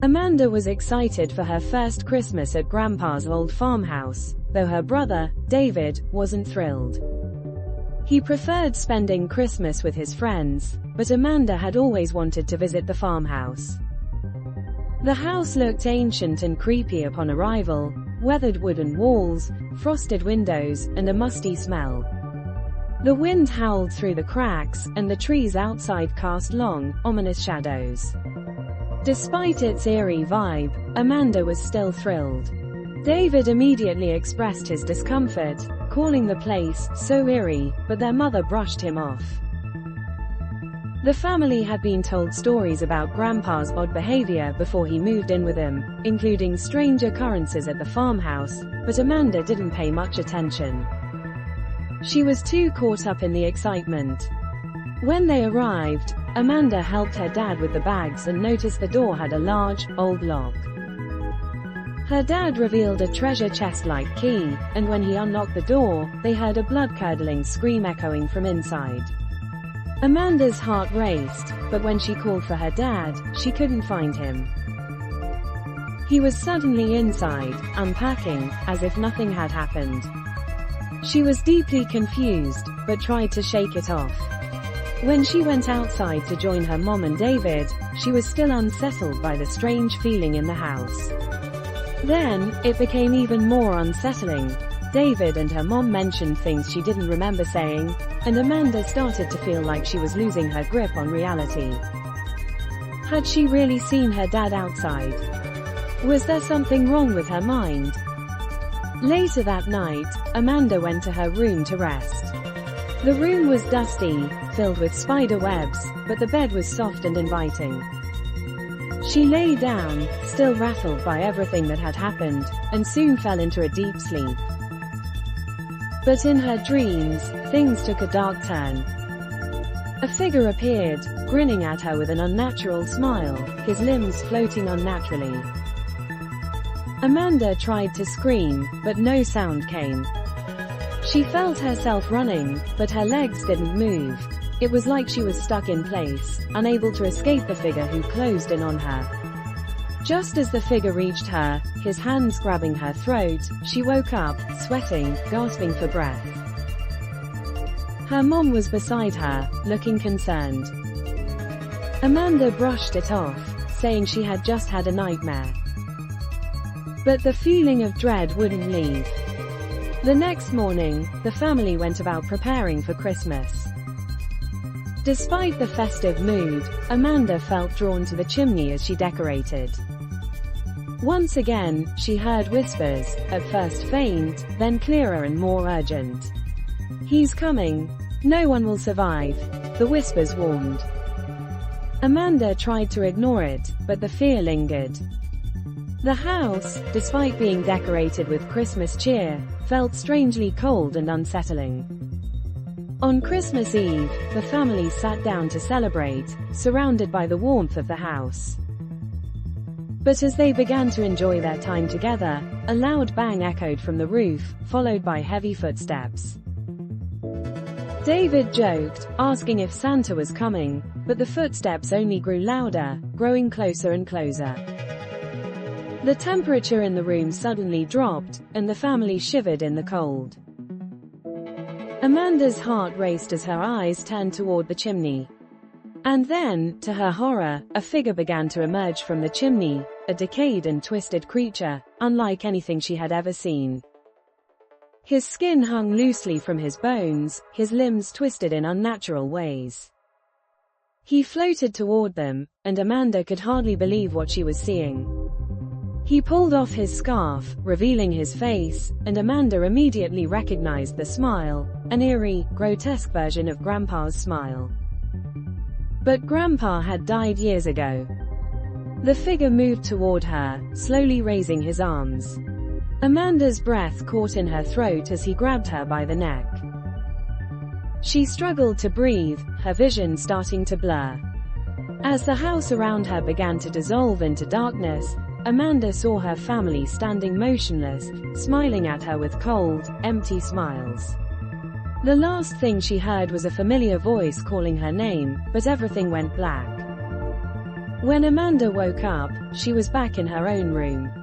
Amanda was excited for her first Christmas at Grandpa's old farmhouse, though her brother, David, wasn't thrilled. He preferred spending Christmas with his friends, but Amanda had always wanted to visit the farmhouse. The house looked ancient and creepy upon arrival, weathered wooden walls, frosted windows, and a musty smell. The wind howled through the cracks, and the trees outside cast long, ominous shadows. Despite its eerie vibe, Amanda was still thrilled. David immediately expressed his discomfort, calling the place so eerie, but their mother brushed him off. The family had been told stories about Grandpa's odd behavior before he moved in with them, including strange occurrences at the farmhouse, but Amanda didn't pay much attention. She was too caught up in the excitement. When they arrived, Amanda helped her dad with the bags and noticed the door had a large, old lock. Her dad revealed a treasure chest-like key, and when he unlocked the door, they heard a blood-curdling scream echoing from inside. Amanda's heart raced, but when she called for her dad, she couldn't find him. He was suddenly inside, unpacking, as if nothing had happened. She was deeply confused, but tried to shake it off. When she went outside to join her mom and David, she was still unsettled by the strange feeling in the house. Then, it became even more unsettling. David and her mom mentioned things she didn't remember saying, and Amanda started to feel like she was losing her grip on reality. Had she really seen her dad outside? Was there something wrong with her mind? Later that night, Amanda went to her room to rest. The room was dusty, filled with spider webs, but the bed was soft and inviting. She lay down, still rattled by everything that had happened, and soon fell into a deep sleep. But in her dreams, things took a dark turn. A figure appeared, grinning at her with an unnatural smile, his limbs floating unnaturally. Amanda tried to scream, but no sound came. She felt herself running, but her legs didn't move. It was like she was stuck in place, unable to escape the figure who closed in on her. Just as the figure reached her, his hands grabbing her throat, she woke up, sweating, gasping for breath. Her mom was beside her, looking concerned. Amanda brushed it off, saying she had just had a nightmare. But the feeling of dread wouldn't leave. The next morning, the family went about preparing for Christmas. Despite the festive mood, Amanda felt drawn to the chimney as she decorated. Once again, she heard whispers, at first faint, then clearer and more urgent. "He's coming. No one will survive," the whispers warned. Amanda tried to ignore it, but the fear lingered. The house, despite being decorated with Christmas cheer, felt strangely cold and unsettling. On Christmas Eve, the family sat down to celebrate, surrounded by the warmth of the house. But as they began to enjoy their time together, a loud bang echoed from the roof, followed by heavy footsteps. David joked, asking if Santa was coming, but the footsteps only grew louder, growing closer and closer. The temperature in the room suddenly dropped, and the family shivered in the cold. Amanda's heart raced as her eyes turned toward the chimney. And then, to her horror, a figure began to emerge from the chimney, a decayed and twisted creature, unlike anything she had ever seen. His skin hung loosely from his bones, his limbs twisted in unnatural ways. He floated toward them, and Amanda could hardly believe what she was seeing. He pulled off his scarf, revealing his face, and Amanda immediately recognized the smile, an eerie, grotesque version of Grandpa's smile. But Grandpa had died years ago. The figure moved toward her, slowly raising his arms. Amanda's breath caught in her throat as he grabbed her by the neck. She struggled to breathe, her vision starting to blur. As the house around her began to dissolve into darkness, Amanda saw her family standing motionless, smiling at her with cold, empty smiles. The last thing she heard was a familiar voice calling her name, but everything went black. When Amanda woke up, she was back in her own room.